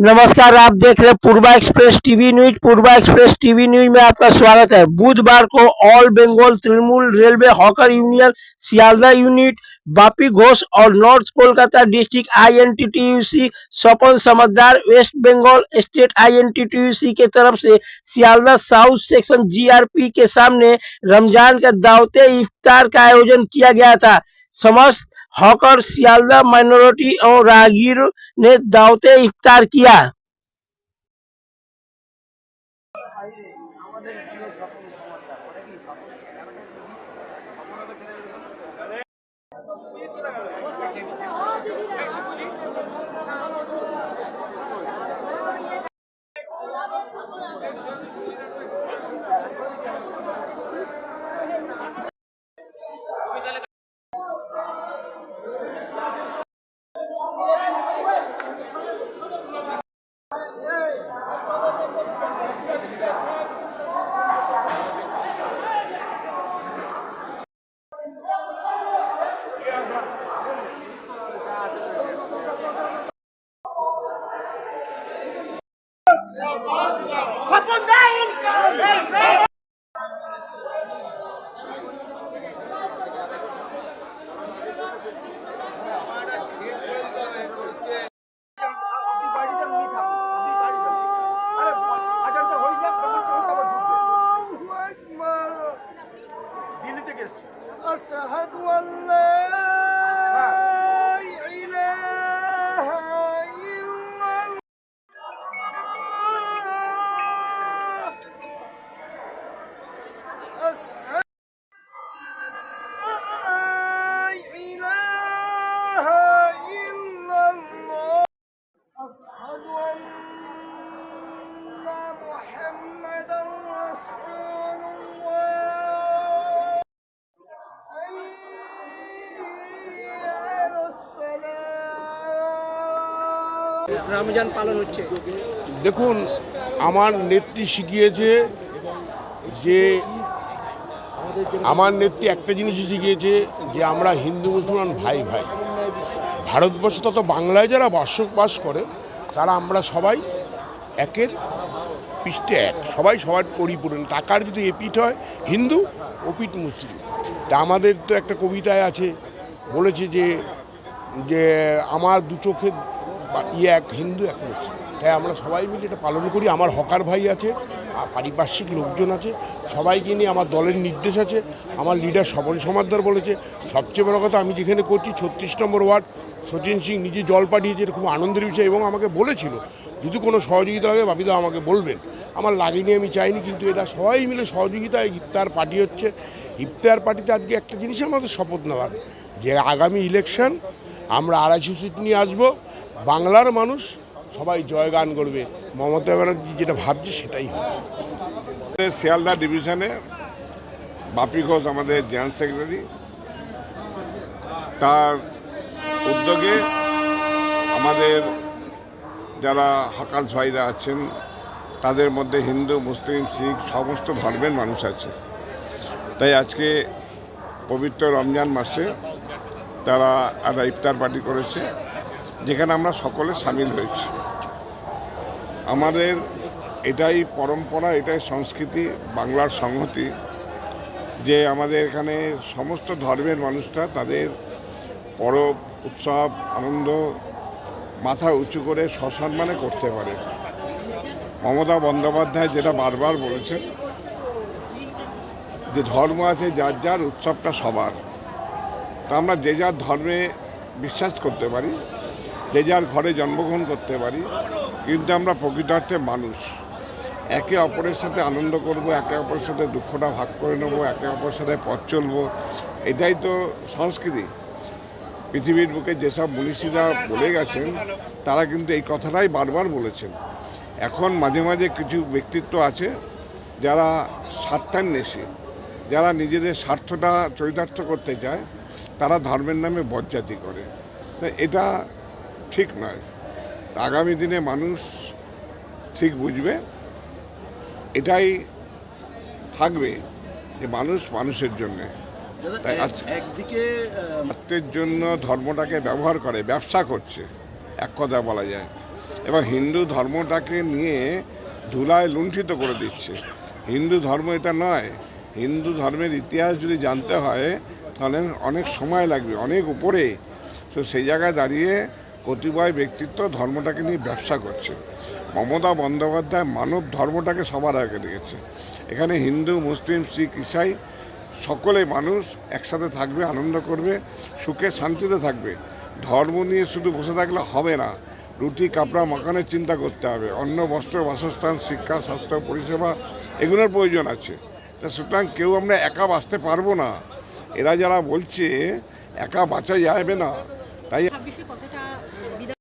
नमस्कार, आप देख रहे हैं Purva Express TV News. Purva Express TV News में आपका स्वागत है। बुधवार को all Bengal Trinamool railway hawker union Sealdah unit, Bapi Ghosh और north Kolkata district INTTUC Swapan Samaddar west Bengal state INTTUC के तरफ से सियालदा साउथ सेक्शन जीआरपी के सामने रमजान का दावते इफ्तार का आयोजन किया गया था। समस्त हॉकर सियालदा माइनॉरिटी और राहगीर ने दावते इफ्तार किया। أشهد أن لا إله إلا الله أشهد أن لا إله إلا الله أشهد أن محمدا رسول الله রমজান পালন হচ্ছে। দেখুন, আমার নেত্রী শিখিয়েছে যে আমার নেত্রী একটা জিনিসই শিখিয়েছে যে আমরা হিন্দু মুসলমান ভাই ভাই। ভারতবর্ষ তত বাংলায় যারা বাস করে তারা আমরা সবাই একের পৃষ্ঠে এক, সবাই সবার পরিপূরণ। টাকার যদি এপিঠ হয় হিন্দু, ওপিঠ মুসলিম। তা আমাদের তো একটা কবিতায় আছে, বলেছে যে যে আমার দু চোখের এক হিন্দু এক মুসলিম। তাই আমরা সবাই মিলে এটা পালন করি। আমার হকার ভাই আছে, পারিপার্শ্বিক লোকজন আছে, সবাইকে নিয়ে আমার দলের নির্দেশ আছে। আমার লিডার স্বপন সমাদ্দার বলেছে। সবচেয়ে বড় কথা, আমি যেখানে করছি 36 নম্বর ওয়ার্ড, সচিন সিং নিজে জল পাঠিয়েছে, এটা খুব আনন্দের বিষয়। এবং আমাকে বলেছিল যদি কোনো সহযোগিতা লাগে বাপিদা আমাকে বলবেন। আমার লাগেনি, আমি চাইনি, কিন্তু এটা সবাই মিলে সহযোগিতায় ইফতার পার্টি হচ্ছে। ইফতার পার্টিতে আজকে একটা জিনিস আমাদের শপথ নেওয়ার, যে আগামী ইলেকশন আমরা 250 সিট নিয়ে আসবো। বাংলার মানুষ সবাই জয়গান করবে। মমতা ব্যানার্জি যেটা ভাবছে সেটাই হবে। শিয়ালদা ডিভিশনে বাপি ঘোষ আমাদের জেনারেল সেক্রেটারি, তার উদ্যোগে আমাদের যারা হকার্স ভাইরা আছেন তাদের মধ্যে হিন্দু, মুসলিম, শিখ সমস্ত ধর্মের মানুষ আছে। তাই আজকে পবিত্র রমজান মাসে তারা একটা ইফতার পার্টি করেছে, যেখানে আমরা সকলে সামিল হয়েছি। আমাদের এটাই পরম্পরা, এটাই সংস্কৃতি, বাংলার সংহতি, যে আমাদের এখানে সমস্ত ধর্মের মানুষরা তাদের পরব, উৎসব, আনন্দ মাথা উঁচু করে সসম্মানে করতে পারে। মমতা বন্দ্যোপাধ্যায় যেটা বারবার বলেছেন যে ধর্ম আছে যার যার, উৎসবটা সবার। তা আমরা যে যার ধর্মে বিশ্বাস করতে পারি, যে যার ঘরে জন্মগ্রহণ করতে পারি, কিন্তু আমরা প্রকৃতার্থে মানুষ। একে অপরের সাথে আনন্দ করব, একে অপরের সাথে দুঃখটা ভাগ করে নেব, একে অপরের সাথে পথ চলব, এটাই তো সংস্কৃতি। পৃথিবীর বুকে যেসব মনীষীরা বলে গেছেন তারা কিন্তু এই কথাটাই বারবার বলেছেন। এখন মাঝে মাঝে কিছু ব্যক্তিত্ব আছে যারা স্বার্থান্বেষী, যারা নিজেদের স্বার্থটা চরিতার্থ করতে চায়, তারা ধর্মের নামে বজ্জাতি করে। এটা ঠিক নয়। আগামী দিনে মানুষ ঠিক বুঝবে, এটাই থাকবে যে মানুষ মানুষের জন্যে। তাই একদিকে স্বার্থের জন্য ধর্মটাকে ব্যবহার করে, ব্যবসা করছে, এক কথা বলা যায়। এবং হিন্দু ধর্মটাকে নিয়ে ধুলায় লুণ্ঠিত করে দিচ্ছে। হিন্দু ধর্ম এটা নয়। হিন্দু ধর্মের ইতিহাস যদি জানতে হয় তাহলে অনেক সময় লাগবে, অনেক উপরে। তো সেই জায়গায় দাঁড়িয়ে কতিপয় ব্যক্তিত্ব ধর্মটাকে নিয়ে ব্যবসা করছে। মমতা বন্দ্যোপাধ্যায় মানব ধর্মটাকে সবার আগে রেখেছে। এখানে হিন্দু, মুসলিম, শিখ, ইসাই সকলে মানুষ একসাথে থাকবে, আনন্দ করবে, সুখে শান্তিতে থাকবে। ধর্ম নিয়ে শুধু বসে থাকলে হবে না। রুটি কাপড়া মাকানের চিন্তা করতে হবে, অন্ন বস্ত্র বাসস্থান শিক্ষা স্বাস্থ্য পরিষেবা এগুলোর প্রয়োজন আছে। তা সুতরাং কেউ আমরা একা বাঁচতে পারবো না। এরা যারা বলছে একা বাঁচা যাবে না, তাই